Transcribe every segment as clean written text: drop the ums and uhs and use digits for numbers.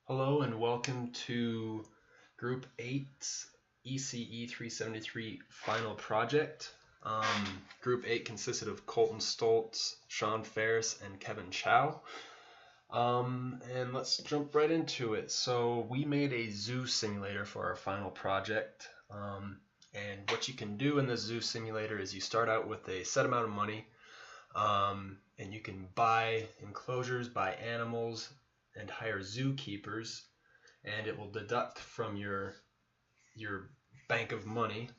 Hello and welcome to Group 8's ECE 373 final project. Group 8 consisted of Colton Stoltz, Sean Ferris, and Kevin Chow. And let's jump right into it. So we made a zoo simulator for our final project. And what you can do in the zoo simulator is you start out with a set amount of money, and you can buy enclosures, buy animals, and hire zookeepers, and it will deduct from your bank of money.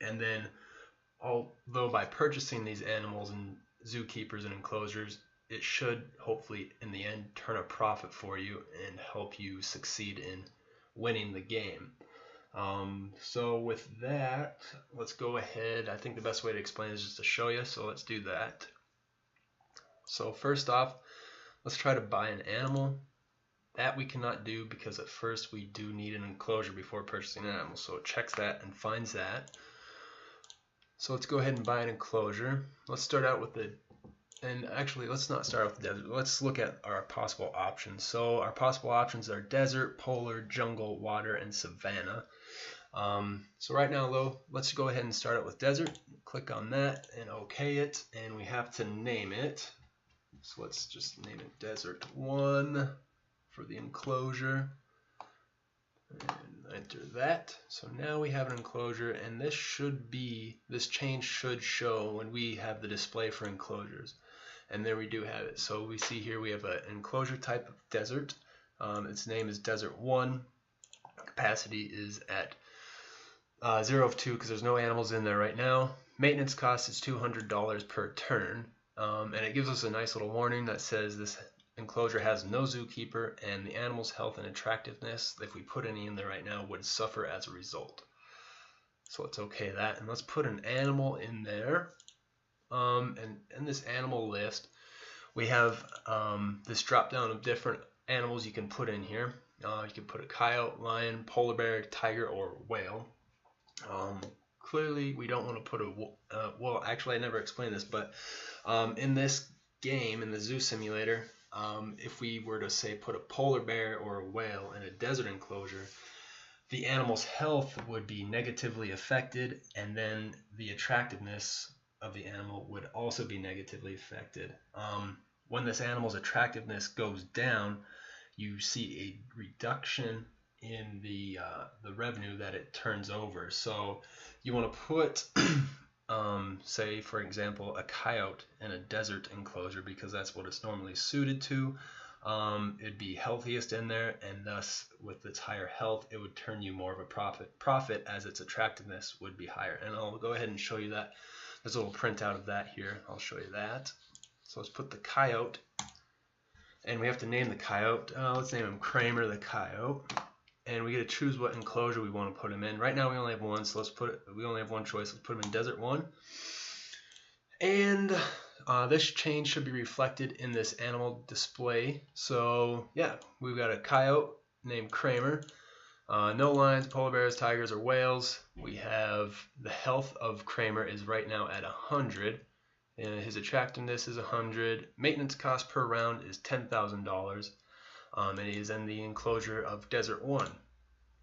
And then, although by purchasing these animals and zookeepers and enclosures, it should hopefully in the end turn a profit for you and help you succeed in winning the game. So with that, let's go ahead. I think the best way to explain is just to show you, so let's do that. So first off, let's try to buy an animal. That we cannot do because at first we do need an enclosure before purchasing an animal. So it checks that and finds that. So let's go ahead and buy an enclosure. Let's start out with and actually let's not start with the desert. Let's look at our possible options. So our possible options are desert, polar, jungle, water, and savanna. So right now though, let's go ahead and start out with desert. Click on that and OK it, and we have to name it. So let's just name it Desert 1 for the enclosure and enter that. So now we have an enclosure, and this change should show when we have the display for enclosures. And there we do have it. So we see here we have an enclosure type of desert. Its name is Desert 1. Capacity is at 0 of 2 because there's no animals in there right now. Maintenance cost is $200 per turn. And it gives us a nice little warning that says this enclosure has no zookeeper, and the animal's health and attractiveness, if we put any in there right now, would suffer as a result. So let's OK that, and let's put an animal in there. And in this animal list, we have this drop down of different animals you can put in here. You can put a coyote, lion, polar bear, tiger, or whale. Clearly, we don't want to put well, actually, I never explained this, but in this game, in the zoo simulator, if we were to say put a polar bear or a whale in a desert enclosure, the animal's health would be negatively affected, and then the attractiveness of the animal would also be negatively affected. When this animal's attractiveness goes down, you see a reduction in the revenue that it turns over. So you want to put say for example a coyote in a desert enclosure because that's what it's normally suited to. It'd be healthiest in there, and thus with its higher health it would turn you more of a profit as its attractiveness would be higher. And I'll go ahead and show you that. There's a little printout of that here. I'll show you that. So let's put the coyote, and we have to name the coyote. Let's name him Kramer the coyote. And we get to choose what enclosure we want to put him in. Right now we only have one, so we only have one choice. Let's put him in Desert 1. And this change should be reflected in this animal display. So yeah, we've got a coyote named Kramer. No lions, polar bears, tigers, or whales. We have the health of Kramer is right now at 100. And his attractiveness is 100. Maintenance cost per round is $10,000. And he is in the enclosure of Desert 1.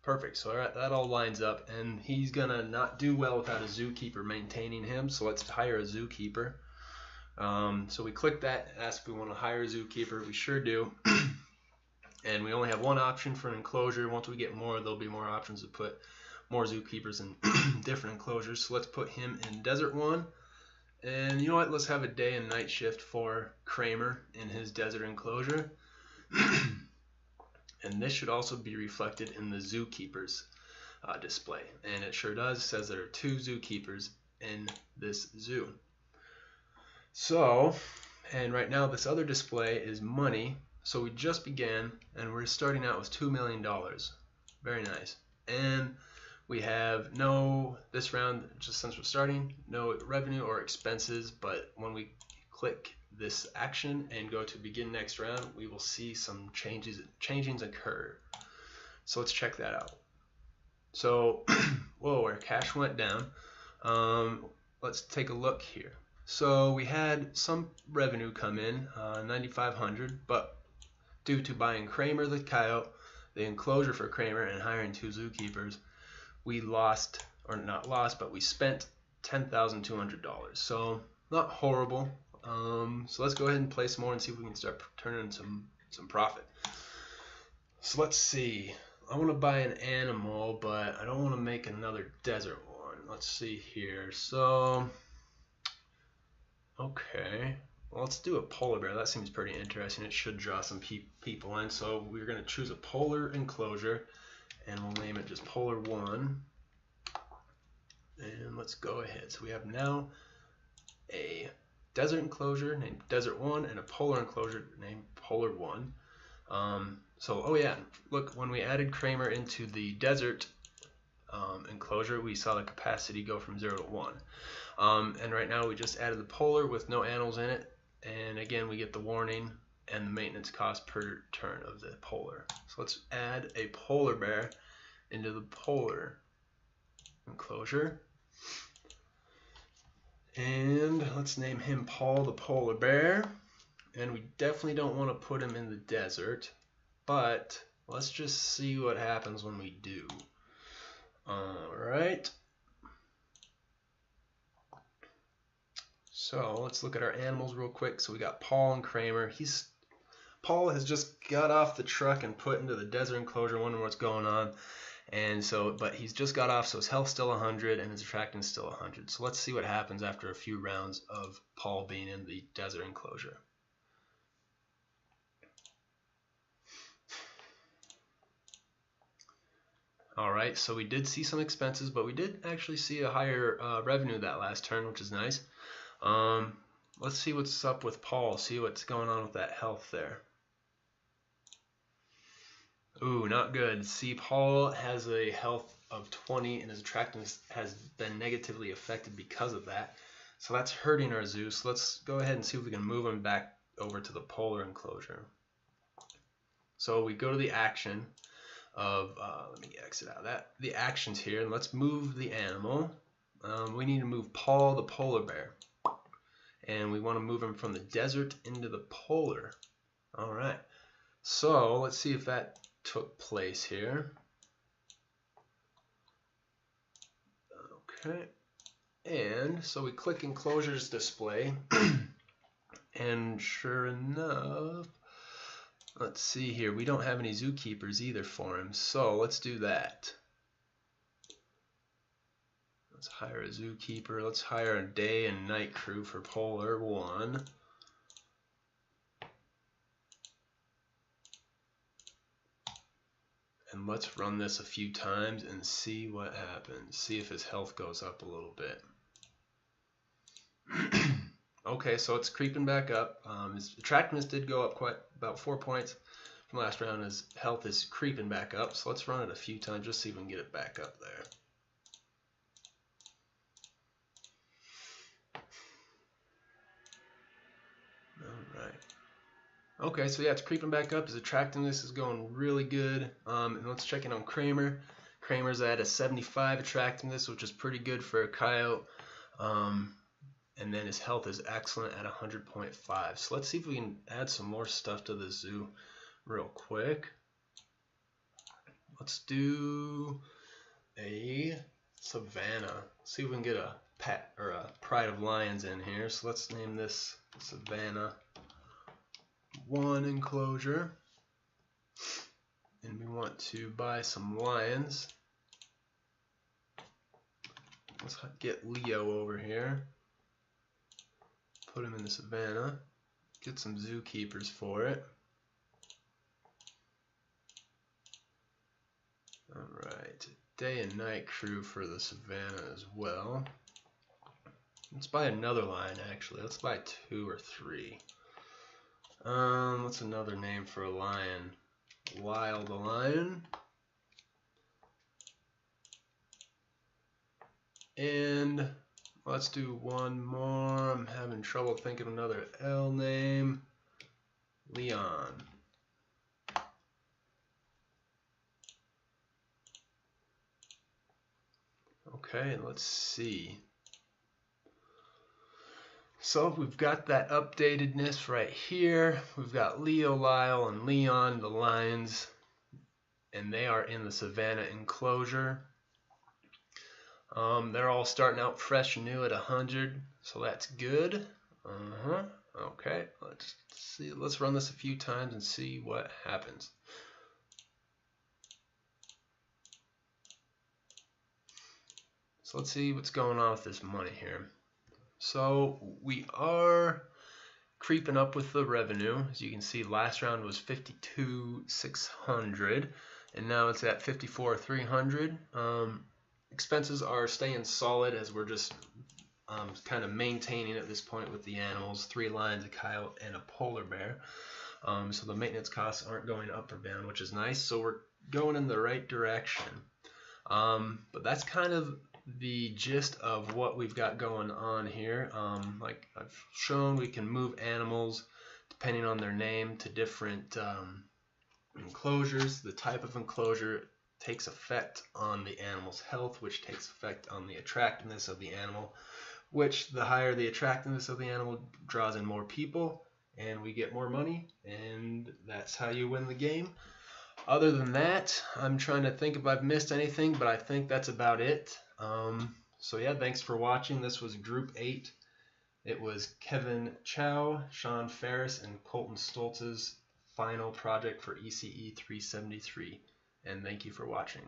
Perfect. So that all lines up, and he's gonna not do well without a zookeeper maintaining him. So let's hire a zookeeper. So we click that, ask if we want to hire a zookeeper. We sure do. And we only have one option for an enclosure. Once we get more, there'll be more options to put more zookeepers in different enclosures. So let's put him in Desert 1. And you know what? Let's have a day and night shift for Kramer in his desert enclosure. And this should also be reflected in the zookeepers display, and it sure does. It says there are 2 zookeepers in this zoo. So, and right now this other display is money. So we just began, and we're starting out with $2 million. Very nice. And we have this round, just since we're starting, no revenue or expenses, but when we click this action and go to begin next round, we will see some changings occur. So let's check that out. So whoa, our cash went down. Let's take a look here. So we had some revenue come in, 9,500, but due to buying Kramer the coyote, the enclosure for Kramer, and hiring 2 zookeepers, we lost, or not lost, but we spent $10,200. So not horrible. So let's go ahead and play some more and see if we can start turning some profit. So let's see. I want to buy an animal, but I don't want to make another desert one. Let's see here. So, okay. Well, let's do a polar bear. That seems pretty interesting. It should draw some people in. So we're going to choose a polar enclosure, and we'll name it just Polar 1. And let's go ahead. So we have now a desert enclosure named Desert 1 and a polar enclosure named Polar 1. So, oh yeah, look, when we added Kramer into the desert enclosure, we saw the capacity go from 0 to 1. And right now we just added the polar with no animals in it. And again, we get the warning and the maintenance cost per turn of the polar. So let's add a polar bear into the polar enclosure. And let's name him Paul the polar bear. And we definitely don't want to put him in the desert, but let's just see what happens when we do. Alright. So let's look at our animals real quick. So we got Paul and Kramer. Paul has just got off the truck and put into the desert enclosure, wondering what's going on. And so, but he's just got off, so his health's still 100 and his attractant's still 100. So let's see what happens after a few rounds of Paul being in the desert enclosure. Alright, so we did see some expenses, but we did actually see a higher revenue that last turn, which is nice. Let's see what's up with Paul, see what's going on with that health there. Ooh, not good. See, Paul has a health of 20 and his attractiveness has been negatively affected because of that. So that's hurting our zoo. So let's go ahead and see if we can move him back over to the polar enclosure. So we go to the action of, let me exit out of that. The actions here, and let's move the animal. We need to move Paul the polar bear. And we want to move him from the desert into the polar. Alright, so let's see if that took place here. Okay, and so we click enclosures display, and sure enough, let's see here, we don't have any zookeepers either for him, so let's do that. Let's hire a zookeeper. Let's hire a day and night crew for Polar 1. And let's run this a few times and see what happens. See if his health goes up a little bit. Okay, so it's creeping back up. His attractiveness did go up quite about 4 points from last round. His health is creeping back up. So let's run it a few times just see if we can get it back up there. Okay, so yeah, it's creeping back up. His attractiveness is going really good. And let's check in on Kramer. Kramer's at a 75 attractiveness, which is pretty good for a coyote. And then his health is excellent at 100.5. So let's see if we can add some more stuff to the zoo real quick. Let's do a savanna. See if we can get a pet or a pride of lions in here. So let's name this Savannah 1 enclosure, and we want to buy some lions. Let's get Leo over here, put him in the savannah, get some zookeepers for it. Alright, day and night crew for the savannah as well. Let's buy another lion actually. Let's buy 2 or 3. What's another name for a lion? Lyle the lion. And let's do one more. I'm having trouble thinking of another L name. Leon. Okay, let's see. So we've got that updatedness right here. We've got Leo, Lyle, and Leon, the lions, and they are in the Savannah enclosure. They're all starting out fresh and new at 100, so that's good. Okay, let's see. Let's run this a few times and see what happens. So let's see what's going on with this money here. So we are creeping up with the revenue. As you can see, last round was 52,600, and now it's at 54,300. Expenses are staying solid as we're just kind of maintaining at this point with the animals. 3 lions, a coyote, and a polar bear. So the maintenance costs aren't going up or down, which is nice. So we're going in the right direction. But that's kind of the gist of what we've got going on here. Like I've shown, we can move animals depending on their name to different enclosures. The type of enclosure takes effect on the animal's health, which takes effect on the attractiveness of the animal, which the higher the attractiveness of the animal draws in more people and we get more money, and that's how you win the game. Other than that, I'm trying to think if I've missed anything, but I think that's about it. So yeah, thanks for watching. This was Group 8. It was Kevin Chow, Sean Ferris, and Colton Stoltz's final project for ECE 373. And thank you for watching.